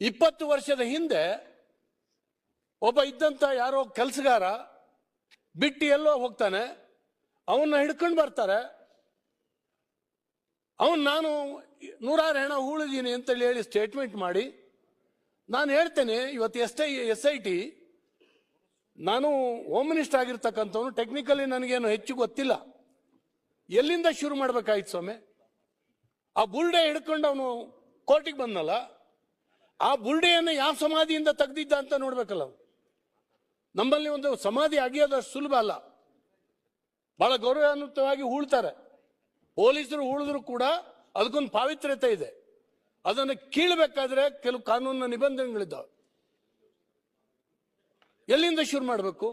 20 ವರ್ಷದ ಹಿಂದೆ ಒಬ್ಬ ಇದ್ದಂತ ಯಾರೋ ಕೆಲಸಗಾರ ಬಿಟ್ಟು ಎಲ್ಲೋ ಹೋಗ್ತಾನೆ, ಅವನ್ನ ಹಿಡ್ಕೊಂಡು ಬರ್ತಾರೆ. ನಾನು 100 ಹೆಣ ಹೂಳಿದೀನಿ ಅಂತೇಳಿ ಹೇಳಿ ಸ್ಟೇಟ್ಮೆಂಟ್ ಮಾಡಿ, ನಾನು ಹೇಳ್ತೇನೆ ಇವತ್ತು SIT ನಾನು ಹೋಮ್ ಮಿನಿಸ್ಟರ್ ಆಗಿರ್ತಕ್ಕಂಥವನು, ಟೆಕ್ನಿಕಲಿ ನನಗೇನು ಹೆಚ್ಚು ಗೊತ್ತಿಲ್ಲ. ಎಲ್ಲಿಂದ ಶುರು ಮಾಡ್ಬೇಕಾಯ್ತು ಸ್ವಾಮಿ? ಆ ಬುಲ್ಡೆ ಹಿಡ್ಕೊಂಡು ಅವನು ಕೋರ್ಟಿಗೆ ಬಂದಲ್ಲ, ಆ ಬುಲ್ಡೆಯನ್ನು ಯಾವ ಸಮಾಧಿಯಿಂದ ತೆಗೆದಿದ್ದ ಅಂತ ನೋಡ್ಬೇಕಲ್ಲ. ನಮ್ಮಲ್ಲಿ ಒಂದು ಸಮಾಧಿ ಅಗಿಯೋದಷ್ಟು ಸುಲಭ ಅಲ್ಲ, ಬಹಳ ಗೌರವಾನ್ವಿತವಾಗಿ ಹೂಳ್ತಾರೆ. ಪೊಲೀಸರು ಹೂಳಿದ್ರು ಕೂಡ ಅದಕ್ಕೊಂದು ಪಾವಿತ್ರ್ಯತೆ ಇದೆ. ಅದನ್ನು ಕೀಳಬೇಕಾದ್ರೆ ಕೆಲವು ಕಾನೂನಿನ ನಿಬಂಧನೆಗಳಿದ್ದಾವೆ. ಎಲ್ಲಿಂದ ಶುರು ಮಾಡಬೇಕು?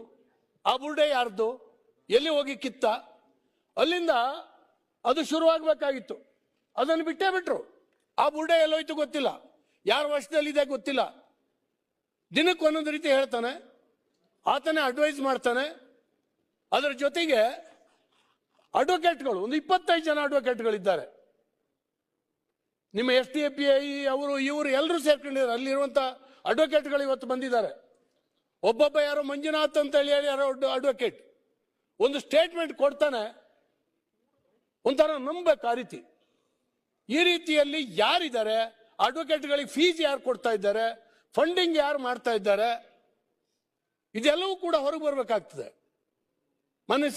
ಆ ಬುಲ್ಡೆ ಯಾರ್ದು? ಎಲ್ಲಿ ಹೋಗಿ ಕಿತ್ತ? ಅಲ್ಲಿಂದ ಅದು ಶುರುವಾಗಬೇಕಾಗಿತ್ತು. ಅದನ್ನು ಬಿಟ್ಟೇ ಬಿಟ್ರು. ಆ ಬುಲ್ಡೆ ಎಲ್ಲೋಯ್ತು ಗೊತ್ತಿಲ್ಲ, ಯಾರ ವಶದಲ್ಲಿದೆ ಗೊತ್ತಿಲ್ಲ. ದಿನಕ್ಕೆ ಒಂದೊಂದು ರೀತಿ ಹೇಳ್ತಾನೆ, ಆತನೇ ಅಡ್ವೈಸ್ ಮಾಡ್ತಾನೆ. ಅದರ ಜೊತೆಗೆ ಅಡ್ವೊಕೇಟ್ಗಳು, ಒಂದು 25 ಜನ ಅಡ್ವೊಕೇಟ್ಗಳಿದ್ದಾರೆ. ನಿಮ್ಮ STPI ಅವರು ಇವರು ಎಲ್ಲರೂ ಸೇರ್ಕೊಂಡಿದ್ದಾರೆ. ಅಲ್ಲಿರುವಂತ ಅಡ್ವೊಕೇಟ್ಗಳು ಇವತ್ತು ಬಂದಿದ್ದಾರೆ. ಒಬ್ಬೊಬ್ಬ ಯಾರೋ ಮಂಜುನಾಥ್ ಅಂತ ಹೇಳಿ ಯಾರೋ ಅಡ್ವೊಕೇಟ್ ಒಂದು ಸ್ಟೇಟ್ಮೆಂಟ್ ಕೊಡ್ತಾನೆ, ಒಂಥರ ನಂಬಬೇಕು ಆ ರೀತಿ. ಈ ರೀತಿಯಲ್ಲಿ ಯಾರಿದ್ದಾರೆ? ಅಡ್ವೊಕೇಟ್ಗಳಿಗೆ ಫೀಸ್ ಯಾರು ಕೊಡ್ತಾ ಇದ್ದಾರೆ? ಫಂಡಿಂಗ್ ಯಾರು ಮಾಡ್ತಾ ಇದ್ದಾರೆ? ಇದೆಲ್ಲವೂ ಕೂಡ ಹೊರಗೆ ಬರಬೇಕಾಗ್ತದೆ. ಮೊನ್ನೆ